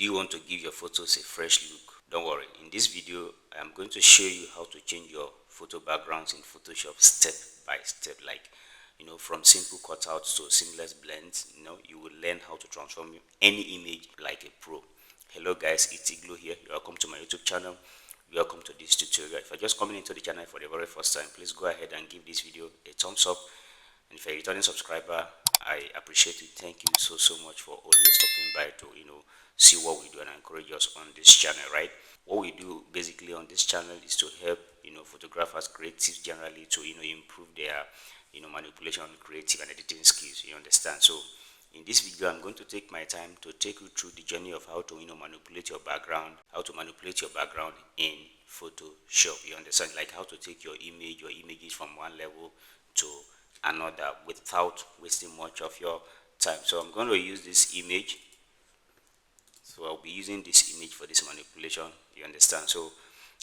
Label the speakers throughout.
Speaker 1: Do you want to give your photos a fresh look? Don't worry, in this video I am going to show you how to change your photo backgrounds in Photoshop step by step, like from simple cutouts to seamless blends. You will learn how to transform any image like a pro. Hello guys, it's Eglow here. Welcome to my YouTube channel. Welcome to this tutorial. If you're just coming into the channel for the very first time, please go ahead and give this video a thumbs up. And if you're a returning subscriber, I appreciate you. Thank you so much for always stopping by to see what we do and encourage us on this channel, right? What we do basically on this channel is to help photographers, creatives generally, to improve their manipulation, creative and editing skills. You understand? So in this video I'm going to take my time to take you through the journey of how to manipulate your background, in Photoshop. You understand? Like how to take your images from one level to another without wasting much of your time. So I'm going to use this image. So I'll be using this image for this manipulation. You understand? So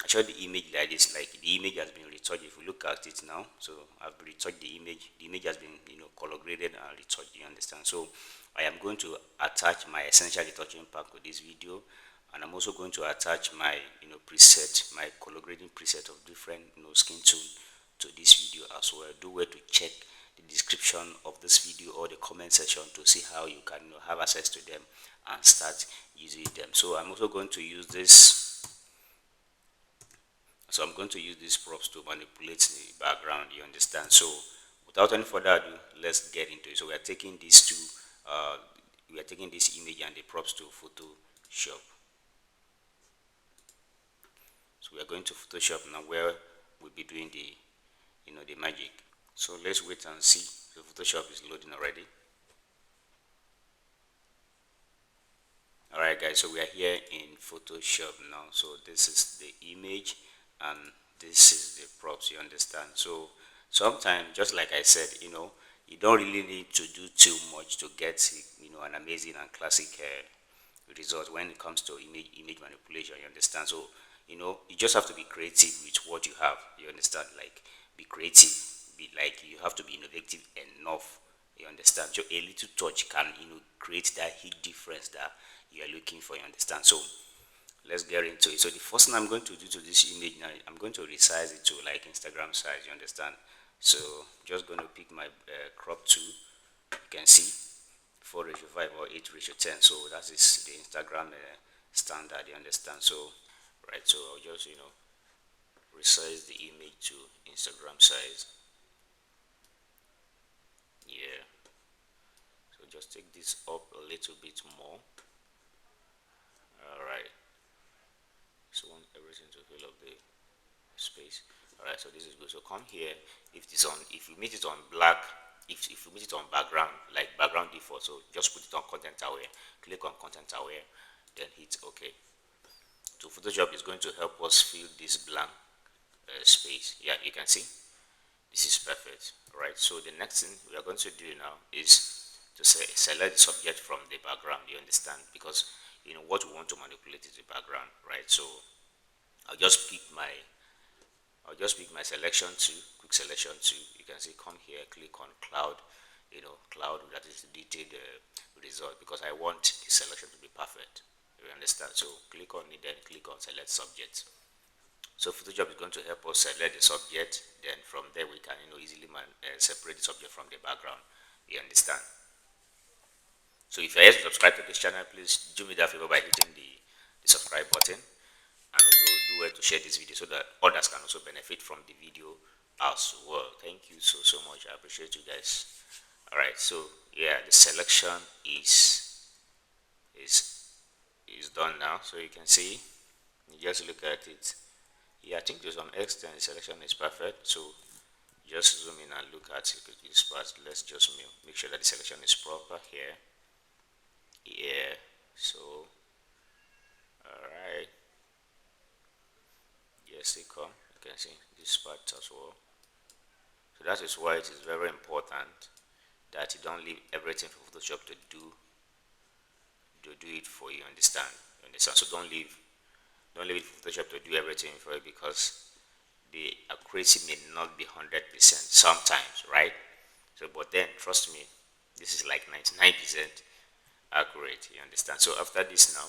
Speaker 1: I show the image like this. Like the image has been retouched. If you look at it now, so I've retouched the image. The image has been color graded and retouched. You understand? So I am going to attach my essential retouching pack to this video, and I'm also going to attach my preset, my color grading preset of different skin tone to this video as well. Do well to check the description of this video or the comment section to see how you can have access to them and start using them. So I'm also going to use this. So I'm going to use these props to manipulate the background. You understand? So without any further ado, let's get into it. So we are taking these two. We are taking this image and the props to Photoshop. So we are going to Photoshop now, where we'll be doing the the magic. So let's wait and see. The Photoshop is loading already. Alright guys, so we are here in Photoshop now. So this is the image and this is the props. You understand? So sometimes, just like I said, you don't really need to do too much to get an amazing and classic result when it comes to image manipulation. You understand? So you just have to be creative with what you have. You understand? Like, be creative. Be like, you have to be innovative enough. You understand? So a little touch can create that heat difference that you are looking for. You understand? So let's get into it. So the first thing I'm going to do to this image now, I'm going to resize it to like Instagram size. You understand? So just going to pick my crop tool. You can see 4:5 or 8:10. So that is the Instagram standard. You understand? So right, so I'll just resize the image to Instagram size. Yeah, so just take this up a little bit more. All right, so I want everything to fill up the space. All right, so this is good. So come here. If you meet it on black, if you meet it on background, like background default, so just put it on content aware. Click on content aware, then hit OK. So Photoshop is going to help us fill this blank space. Yeah, you can see this is perfect. All right, so the next thing we are going to do now is to select the subject from the background. You understand? Because what we want to manipulate is the background, right? So I'll just pick my selection tool, quick selection tool. You can see, come here, click on cloud. Cloud, that is the detailed result, because I want the selection to be perfect. You understand? So click on it, then click on select subject. So Photoshop is going to help us select the subject. Then from there we can easily separate the subject from the background. You understand? So if you're yet to subscribe to this channel, please do me that favor by hitting the subscribe button, and also do well to share this video so that others can also benefit from the video as well. Thank you so much. I appreciate you guys. All right, so yeah, the selection is done now. So you can see, you just look at it. Yeah, I think to some extent the selection is perfect. So just zoom in and look at this part. Let's just make sure that the selection is proper here. Yeah, so alright, yes, they come. You can see this part as well. So that is why it is very important that you don't leave everything for Photoshop to do it for you. Understand? So don't leave it for Photoshop to do everything for you, because the accuracy may not be 100% sometimes, right? So but then trust me, this is like 99% accurate. You understand? So after this now,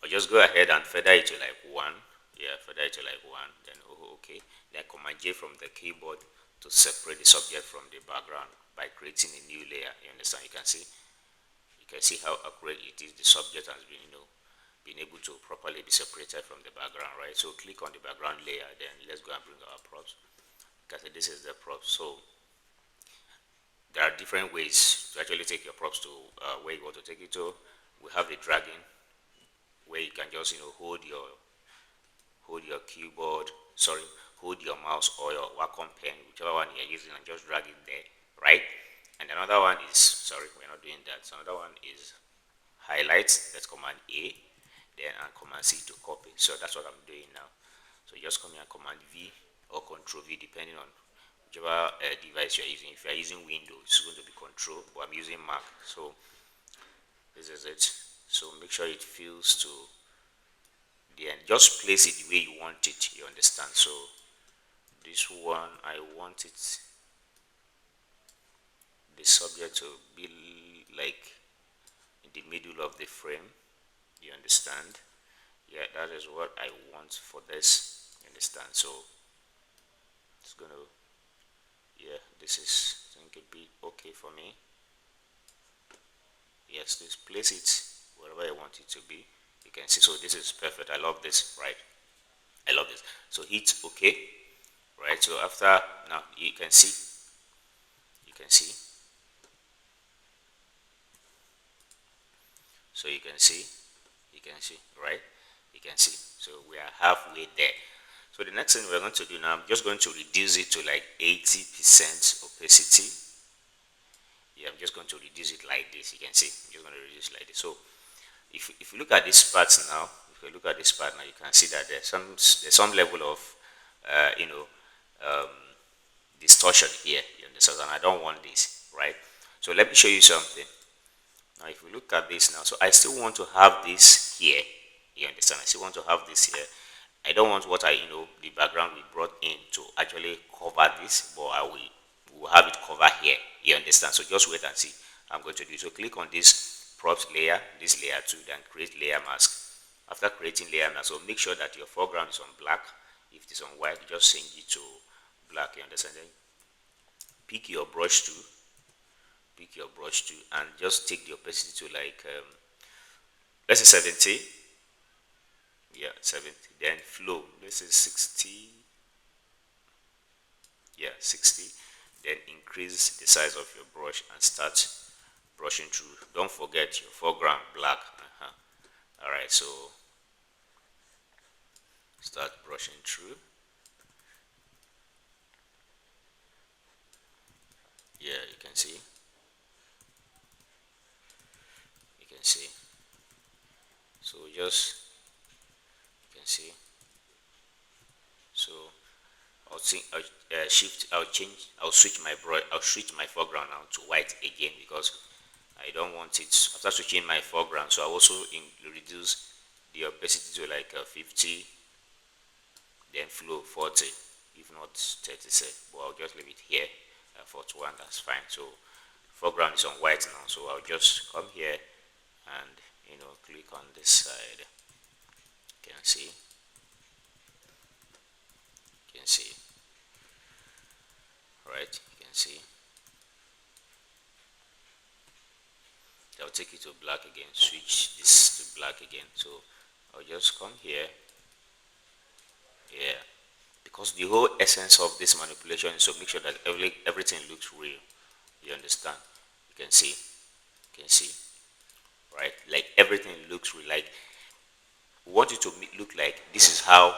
Speaker 1: or just go ahead and feather it to like 1. Yeah, feather it to like 1. Then okay. Then Command J from the keyboard to separate the subject from the background by creating a new layer. You understand? You can see how accurate it is. The subject has been, been able to properly be separated from the background, right? So click on the background layer. Then let's go and bring our props. Because this is the props. So there are different ways to actually take your props to where you want to take it to. We have the dragging, where you can just hold your keyboard, sorry, hold your mouse or your Wacom pen, whichever one you're using, and just drag it there, right? And another one is, sorry, we're not doing that. So another one is highlights. That's Command A, then and Command C to copy. So that's what I'm doing now. So just come here and Command V or Control V, depending on whichever device you're using. If you're using Windows, it's going to be Control, but I'm using Mac. So this is it. So make sure it fills to the end. Just place it the way you want it. You understand? So this one, I want it, the subject to be like in the middle of the frame. You understand? Yeah, that is what I want for this. You understand? So it's gonna, yeah, this is, I think it'd be okay for me. Yes, just place it wherever I want it to be. You can see, so this is perfect. I love this, right? I love this. So hit okay, right? So after, now you can see, so you can see, right? You can see. So we are halfway there. So the next thing we're going to do now, I'm just going to reduce it to like 80% opacity. Yeah, I'm just going to reduce it like this. You can see, I'm just going to reduce it like this. So if you look at this part now, if you look at this part now, you can see that there's some level of uh, you know um, distortion here. You understand? And I don't want this, right? So let me show you something. Now, if we look at this now, so I still want to have this here. You understand? I still want to have this here. I don't want what the background we brought in to actually cover this, but will have it cover here. You understand? So just wait and see. I'm going to do so. Click on this props layer, this layer 2, then create layer mask. After creating layer mask, so make sure that your foreground is on black. If it is on white, just change it to black. You understand? Then pick your brush tool, and just take the opacity to like let's say 70. Yeah, 70. Then flow, let's say 60. Yeah, 60. Then increase the size of your brush and start brushing through. Don't forget your foreground black. All right, so start brushing through. Yeah, you can see. So just, you can see. So I'll think I'll switch my brush, I'll switch my foreground now to white again, because I don't want it. After switching my foreground, so I also reduce the opacity to like 50, then flow 40, if not 30 set, but I'll just leave it here 41. That's fine. So foreground is on white now, so I'll just come here and click on this side. You can see, right? You can see. I'll take it to black again, switch this to black again. So I'll just come here. Yeah, because the whole essence of this manipulation is to make sure that everything looks real. You understand? You can see, right? Like everything looks real. Like we want it to look like this is how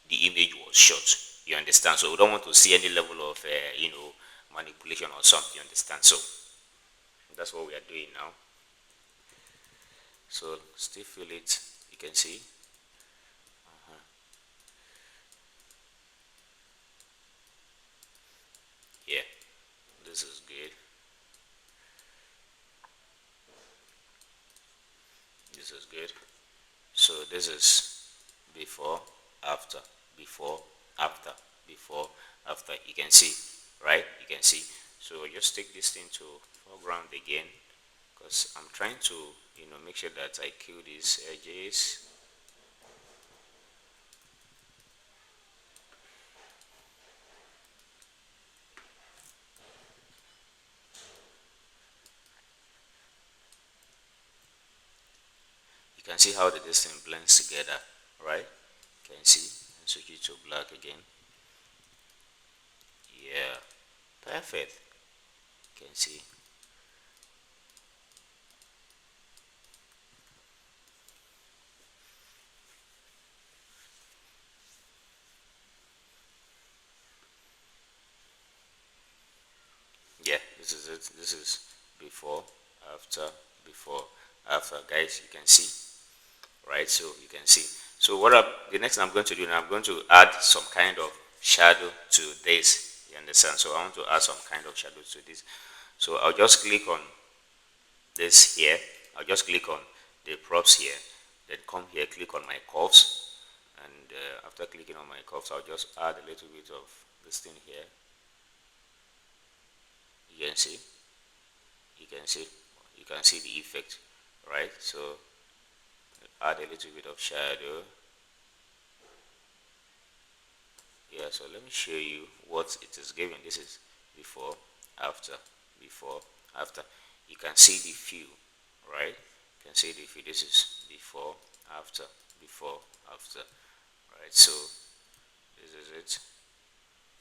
Speaker 1: the image was shot. You understand? So we don't want to see any level of manipulation or something. You understand? So that's what we are doing now. So still feel it. You can see. Yeah, this is good. This is good. So this is before, after, before, after, before, after. You can see, right? You can see. So just take this thing to foreground again, because I'm trying to make sure that I kill these edges. can see how this thing blends together, right? You can see. Switch it to black again. Yeah, perfect. You can see. Yeah, this is it. This is before, after, before, after. Guys, you can see, right? So you can see. So the next thing I'm going to do now, I'm going to add some kind of shadow to this. You understand? So I want to add some kind of shadow to this. So I'll just click on this here. I'll just click on the props here. Then come here, click on my curves. And after clicking on my curves, I'll just add a little bit of this thing here. You can see. You can see. You can see the effect, right? So add a little bit of shadow. Yeah, so let me show you what it is giving. This is before, after, before, after. You can see the view, right? You can see the view. This is before, after, before, after, right? So this is it.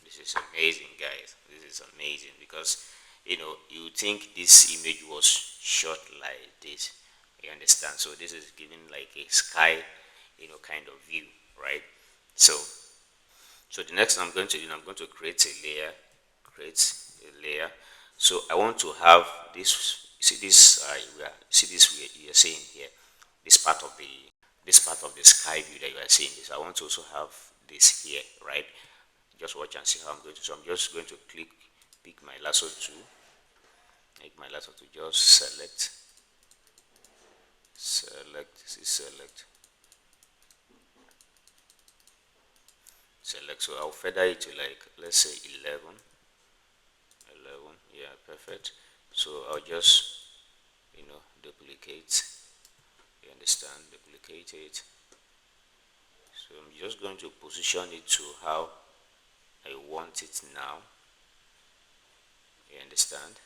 Speaker 1: This is amazing, guys. This is amazing because you think this image was shot like this. You understand? So this is giving like a sky, kind of view, right? So the next thing I'm going to do, I'm going to create a layer. Create a layer. So I want to have this. See this? See this? We are seeing here. This part of the sky view that you are seeing. This. I want to also have this here, right? Just watch and see how I'm going to. So I'm just going to pick my lasso tool. Make my lasso tool. Just select. This is select. So I'll feather it to like, let's say 11. Yeah, perfect. So I'll just duplicate. You understand? Duplicate it. So I'm just going to position it to how I want it now. You understand?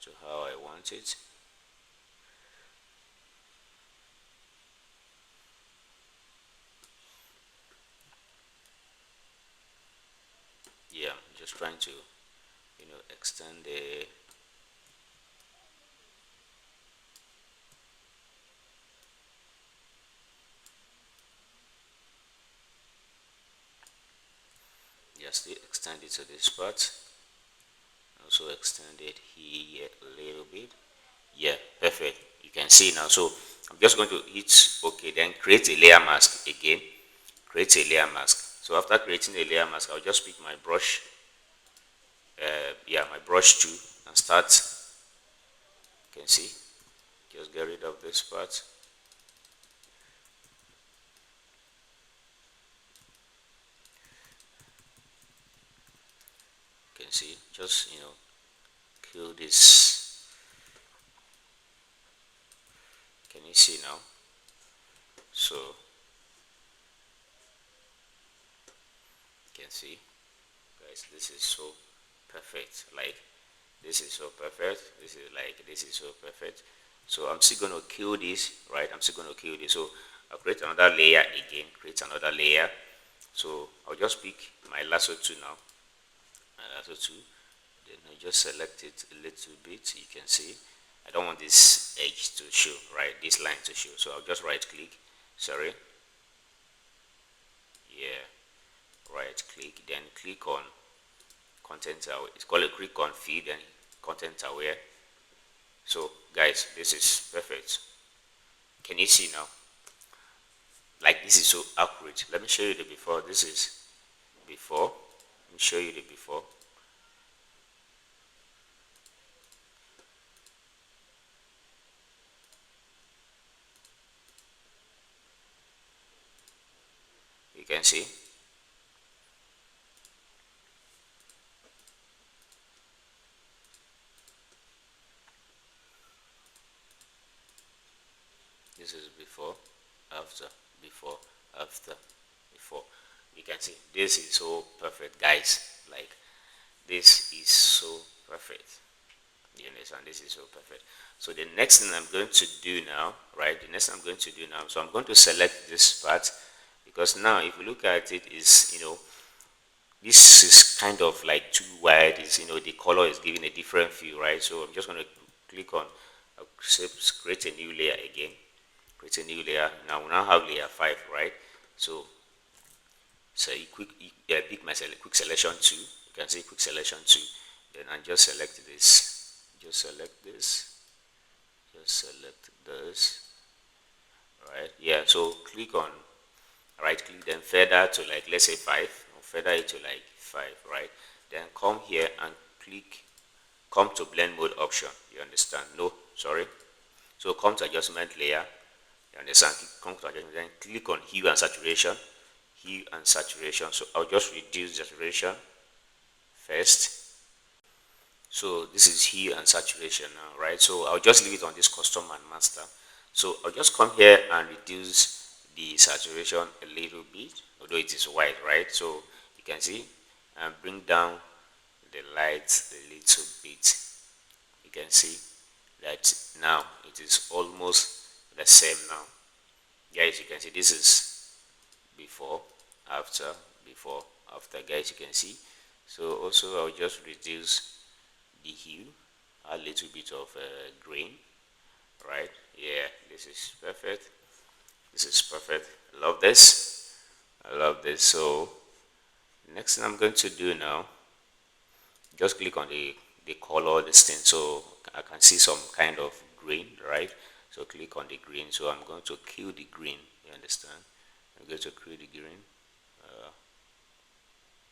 Speaker 1: To how I want it. Yeah, I'm just trying to extend the. Just extend it to this part. Also extend it here a little bit. Yeah, perfect. You can see now. So I'm just going to hit OK, then create a layer mask again. Create a layer mask. So after creating a layer mask, I'll just pick my brush. Yeah, my brush tool and start. You can see. Just get rid of this part. You can see. Just kill this. Can you see now? So you can see, guys, this is so perfect. Like this is so perfect. This is so perfect. So I'm still going to kill this, right? I'm still going to kill this. So I'll create another layer again. Create another layer. So I'll just pick my lasso tool now. My lasso tool. Then I just select it a little bit. You can see. I don't want this edge to show, right? This line to show. So I'll just right click. Sorry. Yeah. Right click. Then click on content aware. It's called a click on feed and content aware. So guys, this is perfect. Can you see now? Like this is so accurate. Let me show you the before. This is before. Let me show you the before. You can see. This is before, after, before, after, before. You can see this is so perfect, guys. Like this is so perfect. You understand? This is so perfect. So the next thing I'm going to do now, right? The next thing I'm going to do now, so I'm going to select this part, because now if you look at it, is this is kind of like too wide. Is the color is giving a different feel, right? So I'm just going to click on create a new layer again. Create a new layer. Now we now have layer 5, right? So pick my quick selection 2. You can see quick selection 2. Then I just select this. Just select this. Just select this. Right? Yeah. So click on right click, then feather to like, let's say 5, or feather it to like 5, right? Then come here and come to blend mode option. You understand? No, sorry. So come to adjustment layer. You understand? Come to adjustment, then click on hue and saturation. Hue and saturation. So I'll just reduce saturation first. So this is hue and saturation now, right? So I'll just leave it on this custom and master. So I'll just come here and reduce the saturation a little bit, although it is white, right? So you can see, and bring down the lights a little bit. You can see that now it is almost the same now. Guys, you can see this is before, after, before, after. Guys, you can see. So also I'll just reduce the hue, a little bit of green, right? Yeah, this is perfect. This is perfect. I love this. I love this. So next thing I'm going to do now, just click on the color, this thing, so I can see some kind of green, right? So click on the green. So I'm going to kill the green. You understand? I'm going to kill the green.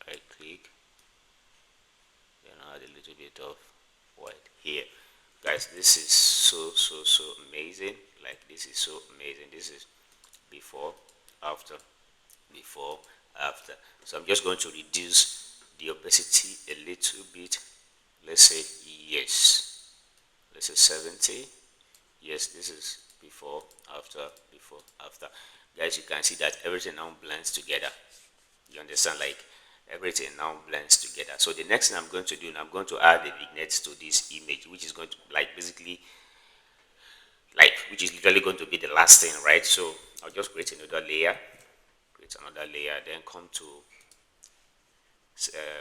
Speaker 1: Right click, then add a little bit of white here. Guys, this is so amazing. Like, this is so amazing. This is before, after, before, after. So I'm just going to reduce the opacity a little bit. Let's say yes, let's say 70. Yes, this is before, after, before, after. Guys, you can see that everything now blends together. You understand? Like, everything now blends together. So the next thing I'm going to do, I'm going to add the vignette to this image, which is going to, like, basically, like, which is literally going to be the last thing, right? So I'll just create another layer, then come to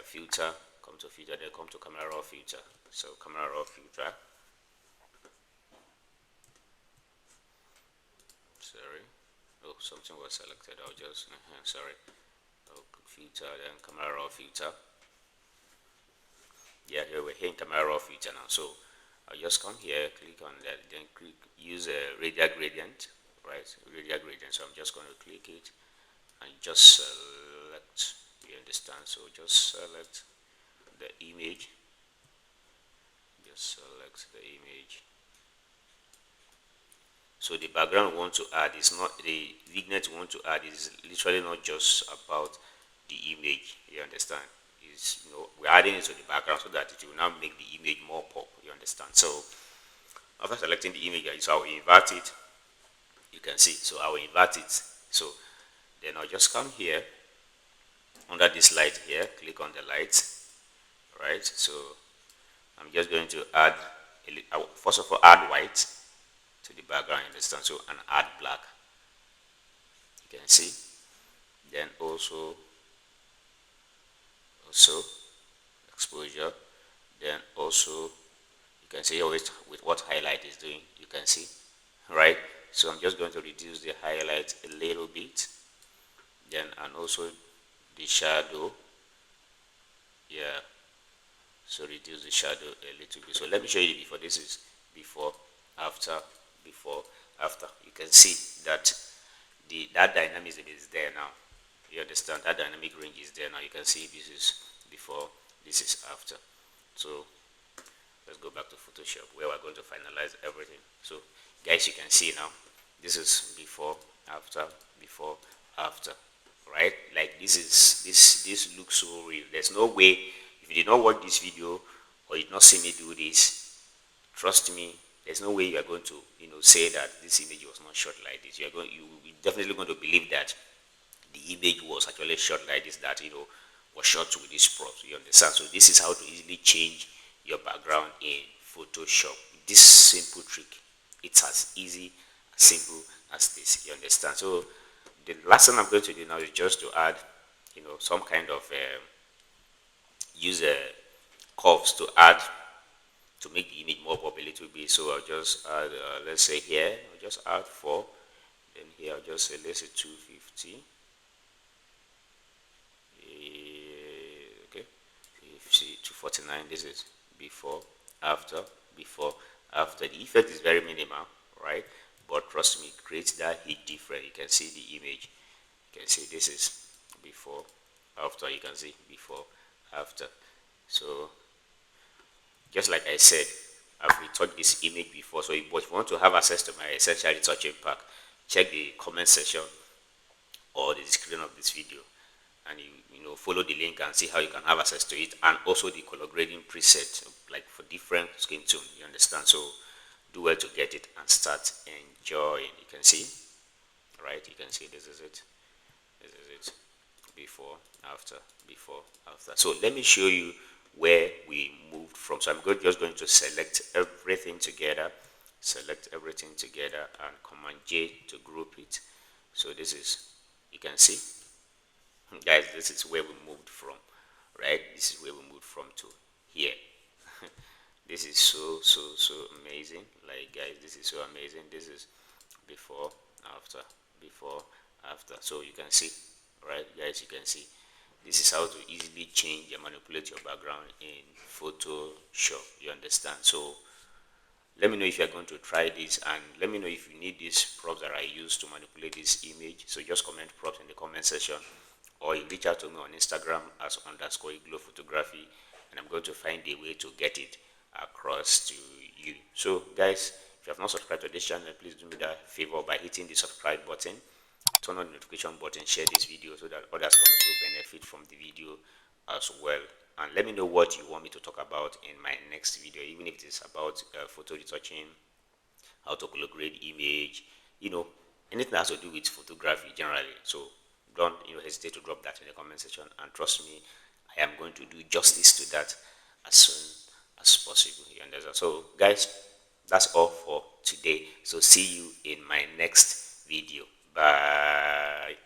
Speaker 1: filter, then come to camera raw filter. So camera raw filter, sorry, oh, something was selected. I'll just sorry. Oh, filter, then camera raw filter. Yeah, here we're here in camera raw filter now. So I'll just come here, click on that, then click use a radial gradient, right? Radial gradient. So I'm just going to click it and just select. You understand? So just select the image. Just select the image. So the background we want to add is not the vignette we want to add is literally not just about the image. You understand? Is we're adding it to the background so that it will now make the image more pop. You understand? So after selecting the image, so I will invert it. You can see. So I will invert it. So then I'll just come here under this light here. Click on the light. Right. So I'm just going to add first of all add white to the background. You understand? So and add black. You can see. Then also exposure. Then also you can see with what highlight is doing. You can see, right? So I'm just going to reduce the highlight a little bit. Then and also the shadow. Yeah. So reduce the shadow a little bit. So let me show you before. This is before, after, before, after. You can see that that dynamism is there now. You understand? That dynamic range is there now. You can see this is before, this is after. So let's go back to Photoshop where we're going to finalize everything. So guys, you can see now this is before, after, before, after, right? Like this looks so real. There's no way, if you did not watch this video or did not see me do this, trust me, there's no way you are going to say that this image was not shot like this. You will definitely going to believe that the image was actually shot like this, that was shot with this prop. You understand? So this is how to easily change your background in Photoshop. This simple trick, it's as easy, as simple as this. You understand? So the last thing I'm going to do now is just to add, some kind of use curves to add to make the image more pop a little bit. So I'll just add, let's say here, I'll just add 4. Then here I'll just say, let's say 250. Okay, if see 249, this is before, after, before, after. The effect is very minimal, right? But trust me, it creates that heat difference. You can see the image. You can see this is before, after. You can see before, after. So just like I said, I've retouched this image before. So if you want to have access to my essential retouching pack, check the comment section or the description of this video, and you follow the link and see how you can have access to it, and also the color grading preset, like for different skin tone. You understand? So do well to get it and start enjoying. You can see, right? You can see this is it. This is it. Before, after, before, after. So let me show you where we moved from. So I'm just going to select everything together, and Command J to group it. So this is, you can see, guys, this is where we moved from, right? This is where we moved from to here. This is so amazing. Like, guys, this is so amazing. This is before, after, before, after. So you can see, right, guys, you can see this is how to easily change and manipulate your background in Photoshop. You understand? So let me know if you're going to try this, and let me know if you need these props that I use to manipulate this image. So just comment props in the comment section, or you reach out to me on Instagram as _Eglow photography, and I'm going to find a way to get it across to you. So guys, if you have not subscribed to this channel, please do me that favor by hitting the subscribe button, turn on the notification button, share this video so that others can also benefit from the video as well. And let me know what you want me to talk about in my next video, even if it is about photo retouching, how to color grade image, anything that has to do with photography generally. So don't hesitate to drop that in the comment section, and trust me, I am going to do justice to that as soon as possible. You understand? So guys, that's all for today. So see you in my next video. Bye.